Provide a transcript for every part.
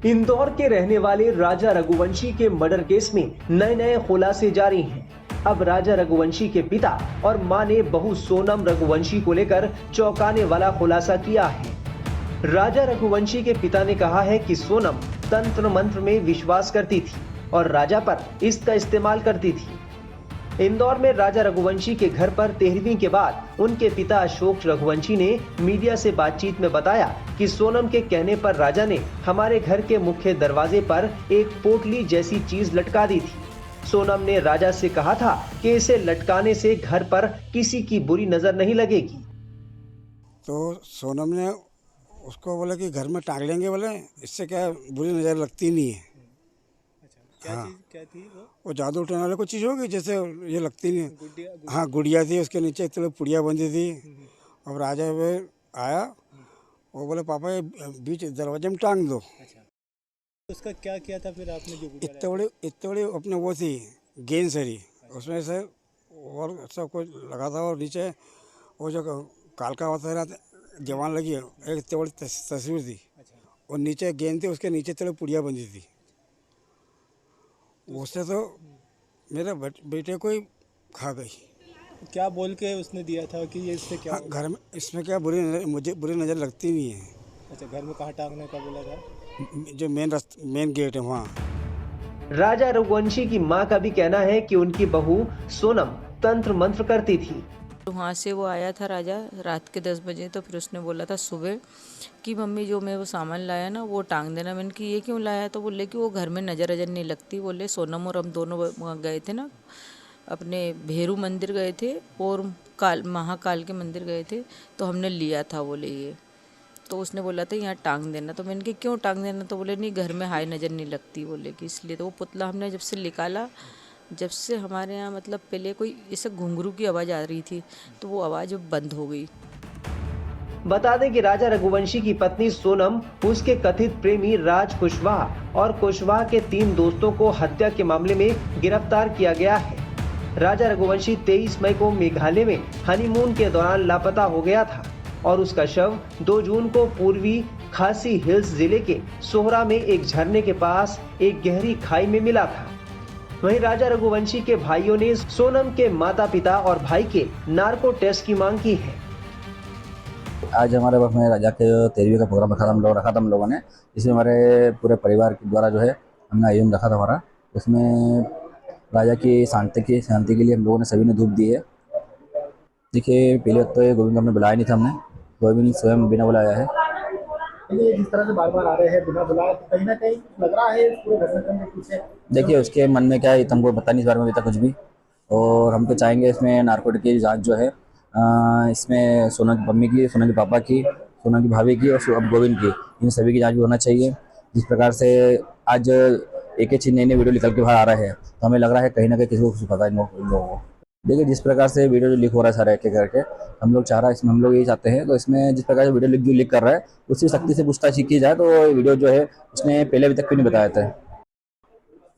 इंदौर के रहने वाले राजा रघुवंशी के मर्डर केस में नए नए खुलासे जारी हैं। अब राजा रघुवंशी के पिता और मां ने बहू सोनम रघुवंशी को लेकर चौंकाने वाला खुलासा किया है। राजा रघुवंशी के पिता ने कहा है कि सोनम तंत्र मंत्र में विश्वास करती थी और राजा पर इसका इस्तेमाल करती थी। इंदौर में राजा रघुवंशी के घर पर 13वीं के बाद उनके पिता अशोक रघुवंशी ने मीडिया से बातचीत में बताया कि सोनम के कहने पर राजा ने हमारे घर के मुख्य दरवाजे पर एक पोटली जैसी चीज लटका दी थी। सोनम ने राजा से कहा था कि इसे लटकाने से घर पर किसी की बुरी नजर नहीं लगेगी। तो सोनम ने उसको बोला कि घर में टांग लेंगे, बोले इससे क्या बुरी नजर लगती नहीं है। क्या थी वो जादू उठाने वाले कुछ चीज़ होगी जैसे ये लगती नहीं है। हाँ, गुड़िया थी, उसके नीचे इतने पुड़िया बंधी थी। अब राजा वे आया, वो बोले पापा ये बीच दरवाजे में टांग दो। उसका क्या किया था फिर आपने जो इतने बड़ी अपने वो थी गेंद सरी, उसमें से और सब कुछ लगा था और नीचे वो जो कालका होता जवान लगी एक इतनी बड़ी तस्वीर थी और नीचे गेंद थी, उसके नीचे इतने पुड़िया बंधी थी। उससे तो मेरे बेटे को ही खा गई। क्या बोल के उसने दिया था कि ये इससे क्या घर में इसमें क्या मुझे बुरी नज़र लगती नहीं है। अच्छा, घर में कहाँ टांगने का बोला था? जो मेन गेट है वहाँ। राजा रघुवंशी की मां का भी कहना है कि उनकी बहू सोनम तंत्र मंत्र करती थी। वहाँ से वो आया था राजा रात के 10 बजे, तो फिर उसने बोला था सुबह कि मम्मी जो मैं वो सामान लाया ना वो टांग देना। मैंने कि ये क्यों लाया? तो बोले कि वो घर में नज़र अजर नहीं लगती। बोले सोनम और हम दोनों वहाँ गए थे ना, अपने भेरू मंदिर गए थे और महाकाल के मंदिर गए थे, तो हमने लिया था बोले ये। तो उसने बोला था यहाँ टांग देना। तो मैंने कि क्यों टांग देना? तो बोले नहीं घर में हाई नज़र नहीं लगती बोले कि इसलिए। तो वो पुतला हमने जब से निकाला, जब से हमारे यहाँ मतलब पहले कोई ऐसे घुंघरू की आवाज़ आ रही थी तो वो आवाज़ बंद हो गई। बता दें कि राजा रघुवंशी की पत्नी सोनम उसके कथित प्रेमी राज कुशवाहा और कुशवाहा के 3 दोस्तों को हत्या के मामले में गिरफ्तार किया गया है। राजा रघुवंशी 23 मई को मेघालय में हनीमून के दौरान लापता हो गया था और उसका शव 2 जून को पूर्वी खासी हिल्स जिले के सोहरा में एक झरने के पास एक गहरी खाई में मिला था। वहीं राजा रघुवंशी के भाइयों ने सोनम के माता पिता और भाई के नार्को टेस्ट की मांग की है। आज हमारे पास में राजा के 13वीं का प्रोग्राम रखा था हम लोगों ने। इसमें हमारे पूरे परिवार के द्वारा जो है हमने आयोजन रखा था हमारा। उसमें राजा की शांति के लिए हम लोगों ने सभी ने धूप दी है। देखिए पहले तो गोविंद हमने बुलाया नहीं था, हमने गोविंद स्वयं बिना बुलाया है। जिस तरह से बार बार आ रहे हैं बिना बुलाए, तो कहीं ना कहीं लग रहा है पूरे घटनाक्रम के पीछे। देखिए उसके मन में क्या है तो हमको पता नहीं इस बारे में अभी तक कुछ भी। और हम तो चाहेंगे इसमें नार्कोटिक की जांच जो है इसमें सोना की मम्मी की, सोना के पापा की, सोना की भाभी की और अब गोविंद की, इन सभी की जांच भी होना चाहिए। जिस प्रकार से आज एक चीज नई वीडियो निकल के बाहर आ रहा है तो हमें लग रहा है कहीं ना कहीं किसी को कुछ पता है इन लोगों को। देखिए जिस प्रकार से वीडियो जो लीक हो रहा है सारा एक करके हम लोग चाह रहा है, इसमें हम लोग यही चाहते हैं तो इसमें जिस प्रकार से वीडियो जो लीक कर रहा है उसकी सख्ती से पूछताछ की जाए। तो वीडियो जो है उसने पहले अभी तक क्यों नहीं बताया था?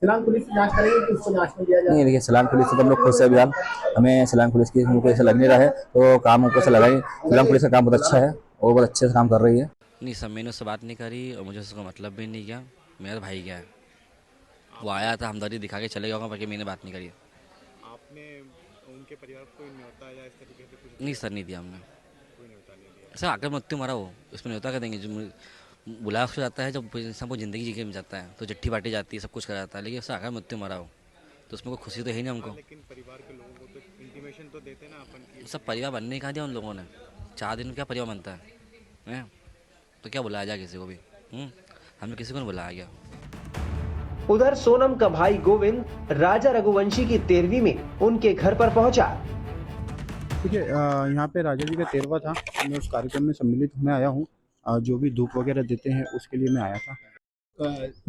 सिलान पुलिस जांच करेगी कि उसको जांच में दिया जाए? नहीं, देखिए सिलान पुलिस से तो हम लोग खुद से अभियान, हमें सिलान पुलिस की हमको ऐसा लग नहीं रहा है तो काम हमको ऐसा लगा ही। सिलान पुलिस का काम बहुत अच्छा है और बहुत अच्छे से काम कर रही है। नहीं सर, मैंने उससे बात नहीं करी और मुझे उसका मतलब भी नहीं किया। मेरा भाई क्या है, वो आया था हमदर्दी दिखा के चले गया, बाकी मैंने बात नहीं करी। आपने उनके परिवार को न्योता या इस तरीके से कुछ? नहीं सर, नहीं दिया हमने। कोई न्योता नहीं दिया सर आकर मृत्यु मारा वो, उसमें न्योता कर देंगे। जो बुलाया उसको जाता है, जब इंसान को ज़िंदगी जी के में जाता है तो चिट्ठी बांटी जाती है, सब कुछ करा जाता है, लेकिन उससे आकर मृत्यु मारा हो तो उसमें कोई खुशी तो है नहीं हमको। लेकिन परिवार के लोगों को तो इंटीमेशन तो देते ना अपन की। सब परिवार बनने ही कहा दिया उन लोगों ने। 4 दिन में क्या परिवार बनता है? तो क्या बुलाया जाए किसी को भी? हमने किसी को नहीं बुलाया गया। उधर सोनम का भाई गोविंद राजा रघुवंशी की 13वीं में उनके घर पर पहुंचा। देखिए यहाँ पे राजा जी का 13वां था, मैं उस कार्यक्रम में सम्मिलित होने आया हूँ। जो भी धूप वगैरह देते हैं उसके लिए मैं आया था।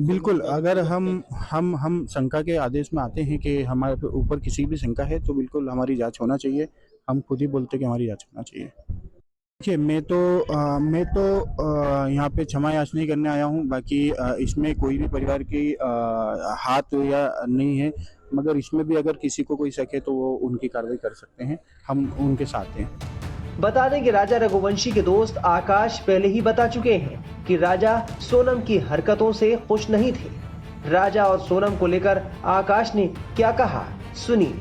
बिल्कुल, अगर हम शंका के आदेश में आते हैं कि हमारे ऊपर किसी भी शंका है तो बिल्कुल हमारी जांच होना चाहिए। हम खुद ही बोलते हैं कि हमारी जांच होना चाहिए। देखिए मैं तो यहाँ पे क्षमा याचना नहीं करने आया हूँ। बाकी इसमें कोई भी परिवार की हाथ या नहीं है, मगर इसमें भी अगर किसी को कोई शक है तो वो उनकी कार्रवाई कर सकते हैं, हम उनके साथ हैं। बता दें कि राजा रघुवंशी के दोस्त आकाश पहले ही बता चुके हैं कि राजा सोनम की हरकतों से खुश नहीं थे। राजा और सोनम को लेकर आकाश ने क्या कहा, सुनिए।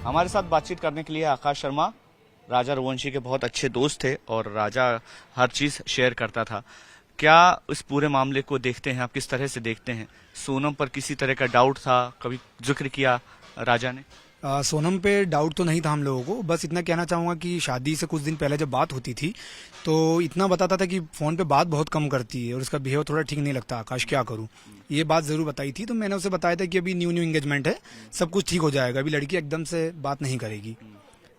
हमारे साथ बातचीत करने के लिए आकाश शर्मा राजा रघुवंशी के बहुत अच्छे दोस्त थे और राजा हर चीज शेयर करता था। क्या इस पूरे मामले को देखते हैं आप, किस तरह से देखते हैं? सोनम पर किसी तरह का डाउट था, कभी जिक्र किया राजा ने? सोनम पे डाउट तो नहीं था हम लोगों को। बस इतना कहना चाहूँगा कि शादी से कुछ दिन पहले जब बात होती थी तो इतना बताता था कि फ़ोन पे बात बहुत कम करती है और उसका बिहेव थोड़ा ठीक नहीं लगता। आकाश क्या करूँ, ये बात ज़रूर बताई थी। तो मैंने उसे बताया था कि अभी न्यू एंगेजमेंट है, सब कुछ ठीक हो जाएगा, अभी लड़की एकदम से बात नहीं करेगी।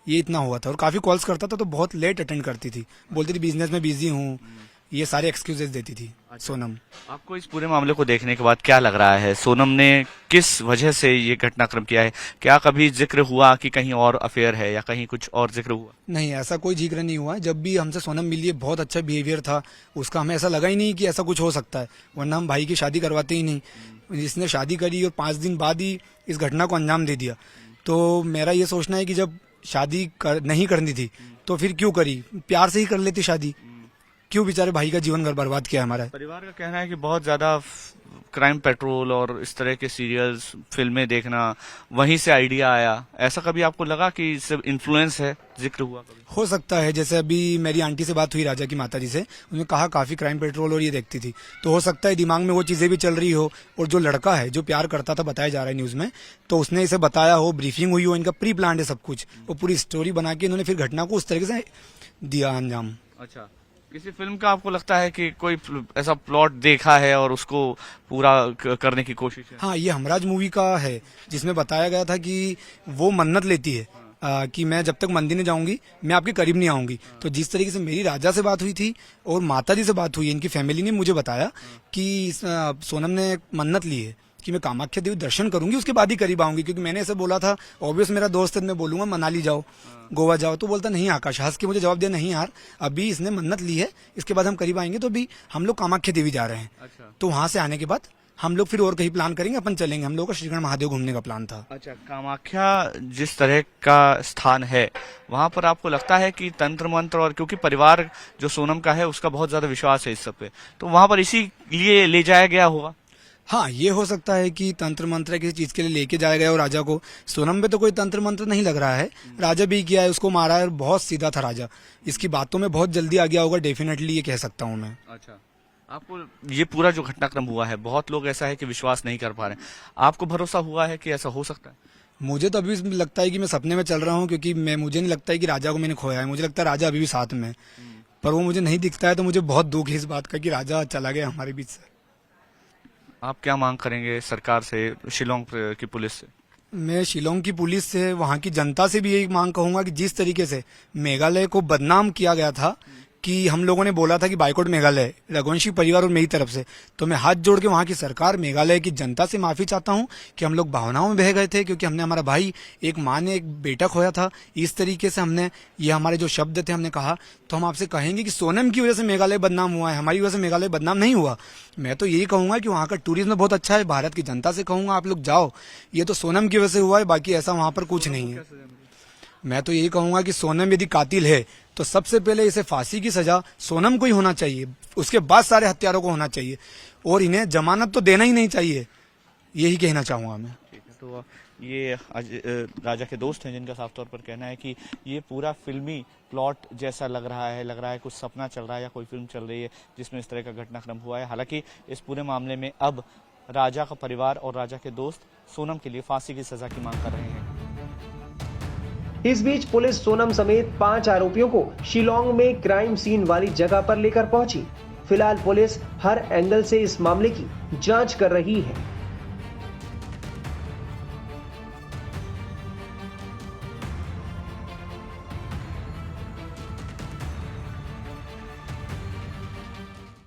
ये इतना हुआ था। और काफ़ी कॉल्स करता था तो बहुत लेट अटेंड करती थी, बोलती थी बिजनेस में बिजी हूँ, ये सारे एक्सक्यूजेस देती थी सोनम। आपको इस पूरे मामले को देखने के बाद क्या लग रहा है, सोनम ने किस वजह से ये घटनाक्रम किया है? क्या कभी जिक्र हुआ कि कहीं और अफेयर है या कहीं कुछ और जिक्र हुआ? नहीं, ऐसा कोई जिक्र नहीं हुआ। जब भी हमसे सोनम मिली है बहुत अच्छा बिहेवियर था उसका, हमें ऐसा लगा ही नहीं कि ऐसा कुछ हो सकता है, वरना हम भाई की शादी करवाते ही नहीं। इसने शादी करी और 5 दिन बाद ही इस घटना को अंजाम दे दिया। तो मेरा ये सोचना है कि जब शादी नहीं करनी थी तो फिर क्यों करी, प्यार से ही कर लेती शादी, क्यों बेचारे भाई का जीवन घर बर्बाद किया हमारा। परिवार का कहना है कि बहुत ज्यादा क्राइम पेट्रोल और इस तरह के सीरियल्स, फिल्में देखना, वहीं से आइडिया आया। ऐसा कभी आपको लगा कि सिर्फ इन्फ्लुएंस है, जिक्र हुआ कभी? हो सकता है, जैसे अभी मेरी आंटी से बात हुई, राजा की माता जी से, उन्होंने कहा काफी क्राइम पेट्रोल और ये देखती थी, तो हो सकता है दिमाग में वो चीजें भी चल रही हो। और जो लड़का है जो प्यार करता था, बताया जा रहा है न्यूज में, तो उसने इसे बताया हो, ब्रीफिंग हुई हो, इनका प्री प्लान है सब कुछ, वो पूरी स्टोरी बना के इन्होंने फिर घटना को उस तरीके से दिया अंजाम। अच्छा, किसी फिल्म का आपको लगता है कि कोई ऐसा प्लॉट देखा है और उसको पूरा करने की कोशिश है? हाँ, ये हमराज मूवी का है जिसमें बताया गया था कि वो मन्नत लेती है कि मैं जब तक मंदिर नहीं जाऊंगी मैं आपके करीब नहीं आऊंगी। तो जिस तरीके से मेरी राजा से बात हुई थी और माता जी से बात हुई, इनकी फैमिली ने मुझे बताया कि सोनम ने मन्नत ली है कि मैं कामाख्या देवी दर्शन करूंगी उसके बाद ही करीब आऊंगी, क्योंकि मैंने ऐसे बोला था, ऑब्वियस मेरा दोस्त है, मैं बोलूंगा मनाली जाओ, गोवा जाओ, तो बोलता नहीं आकाश, हंस के मुझे जवाब दिया, नहीं यार अभी इसने मन्नत ली है, इसके बाद हम करीब आएंगे, तो अभी हम लोग कामाख्या देवी जा रहे हैं। अच्छा। तो वहां से आने के बाद हम लोग फिर और कहीं प्लान करेंगे, अपन चलेंगे। हम लोग का श्रीगढ़ महादेव घूमने का प्लान था। अच्छा, कामाख्या जिस तरह का स्थान है, वहां पर आपको लगता है कि तंत्र मंत्र, और क्योंकि परिवार जो सोनम का है उसका बहुत ज्यादा विश्वास है इस सब पे, तो वहां पर इसीलिए ले जाया गया होगा? हाँ, ये हो सकता है कि तंत्र मंत्र किसी चीज के लिए लेके जाया गया हो राजा को। सोनम पे तो कोई तंत्र मंत्र नहीं लग रहा है, राजा भी किया है, उसको मारा है, बहुत सीधा था राजा, इसकी बातों में बहुत जल्दी आ गया होगा, डेफिनेटली ये कह सकता हूँ मैं। अच्छा, आपको ये पूरा जो घटनाक्रम हुआ है, बहुत लोग ऐसा है कि विश्वास नहीं कर पा रहे, आपको भरोसा हुआ है कि ऐसा हो सकता है? मुझे तो अभी लगता है कि मैं सपने में चल रहा हूँ, क्योंकि मुझे नहीं लगता है कि राजा को मैंने खोया है। मुझे लगता है राजा अभी भी साथ में है, पर वो मुझे नहीं दिखता है, तो मुझे बहुत दुख है इस बात का कि राजा चला गया हमारे बीच से। आप क्या मांग करेंगे सरकार से, शिलोंग की पुलिस से? मैं शिलोंग की पुलिस से, वहाँ की जनता से भी यही मांग कहूंगा कि जिस तरीके से मेघालय को बदनाम किया गया था, कि हम लोगों ने बोला था कि बाइकआउट मेघालय, रघुवंशी परिवार और मेरी तरफ से, तो मैं हाथ जोड़ के वहाँ की सरकार, मेघालय की जनता से माफी चाहता हूँ कि हम लोग भावनाओं में बह गए थे, क्योंकि हमने हमारा भाई, एक माँ ने एक बेटा खोया था, इस तरीके से हमने, ये हमारे जो शब्द थे हमने कहा। तो हम आपसे कहेंगे कि सोनम की वजह से मेघालय बदनाम हुआ है, हमारी वजह से मेघालय बदनाम नहीं हुआ। मैं तो यही कहूंगा कि वहाँ का टूरिज्म बहुत अच्छा है, भारत की जनता से कहूंगा आप लोग जाओ, ये तो सोनम की वजह से हुआ है, बाकी ऐसा वहाँ पर कुछ नहीं है। मैं तो यही कहूंगा कि सोनम यदि कातिल है तो सबसे पहले इसे फांसी की सजा सोनम को ही होना चाहिए, उसके बाद सारे हत्यारों को होना चाहिए, और इन्हें जमानत तो देना ही नहीं चाहिए, यही कहना चाहूंगा मैं। ठीक है, तो ये राजा के दोस्त हैं जिनका साफ तौर पर कहना है कि ये पूरा फिल्मी प्लॉट जैसा लग रहा है कुछ सपना चल रहा है या कोई फिल्म चल रही है जिसमें इस तरह का घटनाक्रम हुआ है। हालांकि इस पूरे मामले में अब राजा का परिवार और राजा के दोस्त सोनम के लिए फांसी की सजा की मांग कर रहे हैं। इस बीच पुलिस सोनम समेत 5 आरोपियों को शिलोंग में क्राइम सीन वाली जगह पर लेकर पहुंची। फिलहाल पुलिस हर एंगल से इस मामले की जांच कर रही है।